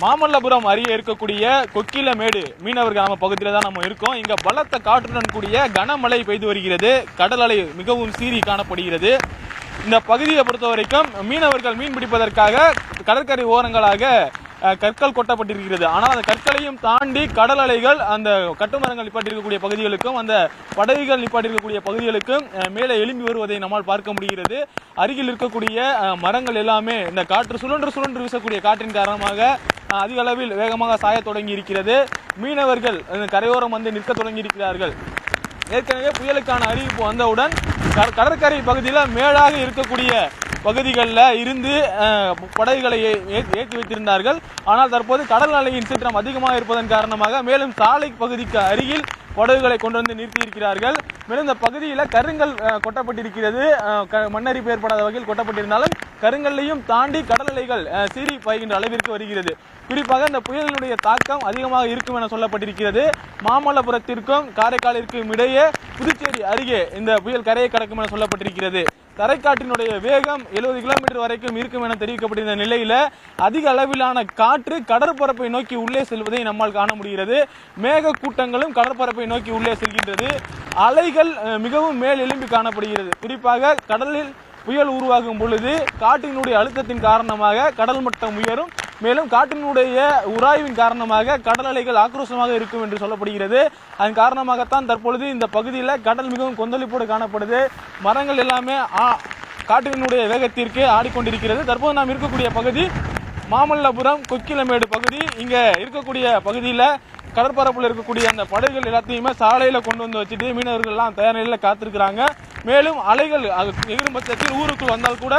மாமல்லபுரம் அருகே இருக்கக்கூடிய கொக்கிலமேடு மீனவர் கிராம பகுதியில் தான் நம்ம இருக்கோம். இங்க பலத்த காற்றுடன் கூடிய கனமழை பெய்து வருகிறது. கடல் அலை மிகவும் சீறி காணப்படுகிறது. இந்த பகுதியை பொறுத்த வரைக்கும் மீனவர்கள் மீன் பிடிப்பதற்காக கடற்கரை ஓரங்களாக கற்கள் கொட்டப்பட்டிருக்கிறது. ஆனால் அந்த கற்களையும் தாண்டி கடல் அலைகள் அந்த கட்டுமரங்கள் நிப்பாட்டிருக்கக்கூடிய பகுதிகளுக்கும் அந்த படகுகள் நிப்பாட்டிருக்கக்கூடிய பகுதிகளுக்கும் மேலே எழும்பி வருவதை நம்மால் பார்க்க முடிகிறது. அருகில் இருக்கக்கூடிய மரங்கள் எல்லாமே இந்த காற்று சுழன்று வீசக்கூடிய காற்றின் காரணமாக அதிக அளவில் வேகமாக சாய தொடங்கி இருக்கிறது. மீனவர்கள் கரையோரம் வந்து நிற்க தொடங்கி இருக்கிறார்கள். ஏற்கனவே புயலுக்கான அறிவிப்பு வந்தவுடன் கடற்கரை பகுதியில் மேலாக இருக்கக்கூடிய பகுதிகளில் இருந்து படகுகளை ஏற்றி வைத்திருந்தார்கள். ஆனால் தற்போது கடல் அலையின் சீற்றம் அதிகமாக இருப்பதன் காரணமாக மேலும் சாலை பகுதிக்கு அருகில் படகுகளை கொண்டு வந்து நிறுத்தி இருக்கிறார்கள். மேலும் இந்த பகுதியில் கருங்கல் கொட்டப்பட்டிருக்கிறது. மண்ணரிப்பு ஏற்படாத வகையில் கொட்டப்பட்டிருந்தாலும் கருங்கல்லையும் தாண்டி கடல் அலைகள் சீறி பாய்கின்ற அளவிற்கு வருகிறது. குறிப்பாக இந்த புயலினுடைய தாக்கம் அதிகமாக இருக்கும் என சொல்லப்பட்டிருக்கிறது. மாமல்லபுரத்திற்கும் காரைக்காலிற்கும் இடையே புதுச்சேரி அருகே இந்த புயல் கரையை கடக்கும் என சொல்லப்பட்டிருக்கிறது. தரைக்காற்றினுடைய வேகம் 70 கிலோமீட்டர் வரைக்கும் இருக்கும் என தெரிவிக்கப்பட்டிருந்த நிலையில அதிக அளவிலான காற்று கடற்பரப்பை நோக்கி உள்ளே செல்வதை நம்மால் காண முடிகிறது. மேக கூட்டங்களும் கடற்பரப்பை நோக்கி உள்ளே செல்கின்றது. அலைகள் மிகவும் மேல் எழும்பி காணப்படுகிறது. குறிப்பாக கடலில் புயல் உருவாகும் பொழுது காற்றினுடைய அழுத்தத்தின் காரணமாக கடல் மட்டம் உயரும். மேலும் காற்றினுடைய உராய்வின் காரணமாக கடல் அலைகள் ஆக்ரோஷமாக இருக்கும் என்று சொல்லப்படுகிறது. அதன் காரணமாகத்தான் தற்பொழுது இந்த பகுதியில் கடல் மிகவும் கொந்தளிப்போடு காணப்படுது. மரங்கள் எல்லாமே காற்றினுடைய வேகத்திற்கு ஆடிக்கொண்டிருக்கிறது. தற்போது நாம் இருக்கக்கூடிய பகுதி மாமல்லபுரம் கொக்கிலமேடு பகுதி. இங்க இருக்கக்கூடிய பகுதியில் கடற்பரப்பில் இருக்கக்கூடிய அந்த படகுகள் எல்லாத்தையுமே சாலையில கொண்டு வந்து வச்சுட்டு மீனவர்கள் எல்லாம் தயார் நிலையில் காத்திருக்கிறாங்க. மேலும் அலைகள் எகிரும் பட்சத்தில் ஊருக்குள் வந்தால் கூட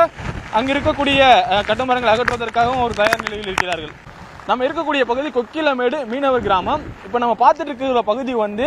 அங்க இருக்கக்கூடிய கட்டுமரங்களை அகற்றுவதற்காகவும் ஒரு தயார் நிலையில் இருக்கிறார்கள். நம்ம இருக்கக்கூடிய பகுதி கொக்கிலமேடு மீனவர் கிராமம். இப்போ நம்ம பார்த்துட்டு இருக்கிற பகுதி வந்து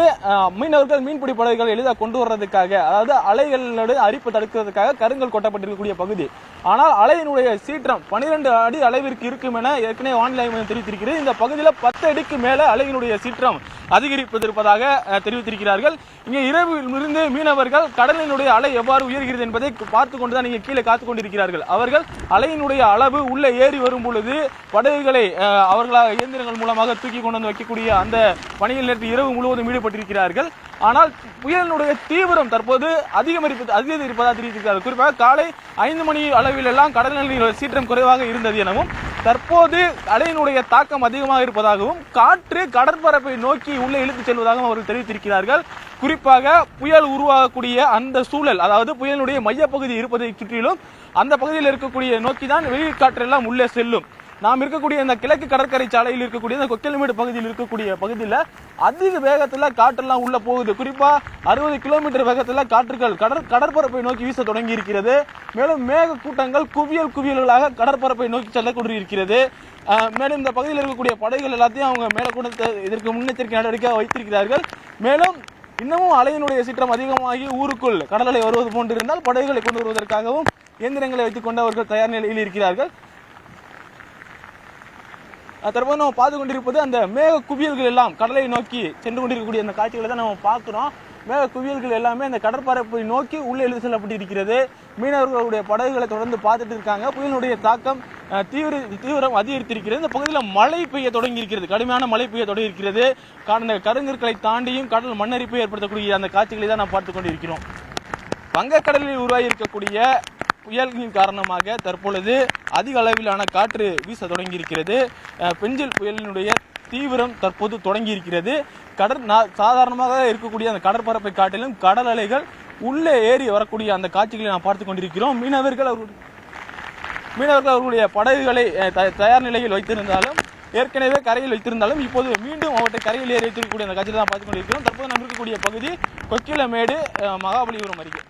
மீனவர்கள் மீன்பிடி படகுகள் எளிதாக கொண்டு வர்றதுக்காக, அதாவது அலைகளோட அரிப்பு தடுக்கிறதுக்காக கருங்கல் கொட்டப்பட்டிருக்கக்கூடிய பகுதி. ஆனால் அலையினுடைய சீற்றம் 12 அடி அளவிற்கு இருக்கும் என ஏற்கனவே வானிலை மையம் தெரிவித்திருக்கிறது. இந்த பகுதியில் 10 அடிக்கு மேல அலையினுடைய சீற்றம் அதிகரிப்பதற்காக தெரிவித்திருக்கிறார்கள். இங்கே இரவில் இருந்து மீனவர்கள் கடலினுடைய அலை எவ்வாறு உயர்கிறது என்பதை பார்த்து கொண்டுதான் இங்கே கீழே காத்துக் கொண்டிருக்கிறார்கள். அவர்கள் அலையினுடைய அளவு உள்ளே ஏறி வரும் பொழுது படகுகளை அவர்களாக இயந்திரங்கள் மூலமாக தூக்கி கொண்டு வந்து வைக்கக்கூடிய அந்த பணியில் நேற்று இரவு முழுவதும் ஈடுபட்டிருக்கிறார்கள். ஆனால் புயலினுடைய தீவிரம் தற்போது அதிகரிப்பதாக தெரிவித்திருக்கிறார்கள். குறிப்பாக காலை 5 மணி அளவில் எல்லாம் கடலினுடைய சீற்றம் குறைவாக இருந்தது எனவும் தற்போது அலையினுடைய தாக்கம் அதிகமாக இருப்பதாகவும் காற்று கடற்பரப்பை நோக்கி உள்ளே இழுத்து செல்வதாகவும் அவர்கள் தெரிவித்திருக்கிறார்கள். குறிப்பாக புயல் உருவாகக்கூடிய அந்த சூழல், அதாவது புயலினுடைய மையப்பகுதி இருப்பதை சுற்றிலும் அந்த பகுதியில் இருக்கக்கூடிய நோக்கி தான் வெயில் காற்றெல்லாம் உள்ளே செல்லும். நாம் இருக்கக்கூடிய இந்த கிழக்கு கடற்கரை சாலையில் இருக்கக்கூடிய இந்த கொக்கிலமேடு பகுதியில் இருக்கக்கூடிய பகுதியில் அதிக வேகத்தில் காற்றெல்லாம் உள்ள போகுது. குறிப்பா 60 கிலோமீட்டர் வேகத்தில் காற்றுகள் கடற்பரப்பை நோக்கி வீச தொடங்கி இருக்கிறது. மேலும் மேக கூட்டங்கள் குவியல்களாக கடற்பரப்பை நோக்கி செல்லக்கூடிய இருக்கிறது. மேலும் இந்த பகுதியில் இருக்கக்கூடிய படைகள் எல்லாத்தையும் அவங்க மேலக்கூடத்தை இதற்கு முன்னெச்சரிக்கை நடவடிக்கையாக வைத்திருக்கிறார்கள். மேலும் இன்னமும் அலையினுடைய சீற்றம் அதிகமாகி ஊருக்குள் கடல் அலை வருவது போன்றிருந்தால் படைகளை கொண்டு வருவதற்காகவும் இயந்திரங்களை வைத்துக் கொண்டு அவர்கள் தயார் நிலையில் இருக்கிறார்கள். தற்போது நம்ம பார்த்து கொண்டிருப்பது அந்த மேக குவியல்கள் எல்லாம் கடலை நோக்கி சென்று கொண்டிருக்கக்கூடிய அந்த காட்சிகளை தான் நம்ம பார்க்கிறோம். மேக குவியல்கள் எல்லாமே அந்த கடற்பரப்பை நோக்கி உள்ளே இழுத்து செல்லப்பட்டிருக்கிறது. மீனவர்களுடைய படகுகளை தொடர்ந்து பார்த்துட்டு இருக்காங்க. புயலினுடைய தாக்கம் தீவிரம் அதிகரித்திருக்கிறது. இந்த பகுதியில் மழை பெய்ய தொடங்கி இருக்கிறது. கடுமையான மழை பெய்ய தொடங்கி இருக்கிறது. அந்த கருங்கற்களை தாண்டியும் கடல் மண்ணரிப்பை ஏற்படுத்தக்கூடிய அந்த காட்சிகளை தான் நாம் பார்த்து கொண்டிருக்கிறோம். வங்கக்கடலில் உருவாகி இருக்கக்கூடிய புயலின் காரணமாக தற்பொழுது அதிக அளவிலான காற்று வீச தொடங்கி இருக்கிறது. பெஞ்சில் புயலினுடைய தீவிரம் தற்போது தொடங்கி இருக்கிறது. சாதாரணமாக இருக்கக்கூடிய அந்த கடற்பரப்பை காட்டிலும் கடல் அலைகள் உள்ளே ஏறி வரக்கூடிய அந்த காட்சிகளை நாம் பார்த்து கொண்டிருக்கிறோம். மீனவர்கள் அவர்களுடைய படகுகளை தயார் நிலையில் வைத்திருந்தாலும், ஏற்கனவே கரையில் வைத்திருந்தாலும் இப்போது மீண்டும் அவற்றை கரையில் ஏறி வைத்திருக்கக்கூடிய அந்த காட்சிகளை தான் பார்த்து கொண்டிருக்கிறோம். தற்போது நாம் இருக்கக்கூடிய பகுதி கொக்கிலமேடு மகாபலிபுரம் அருகே.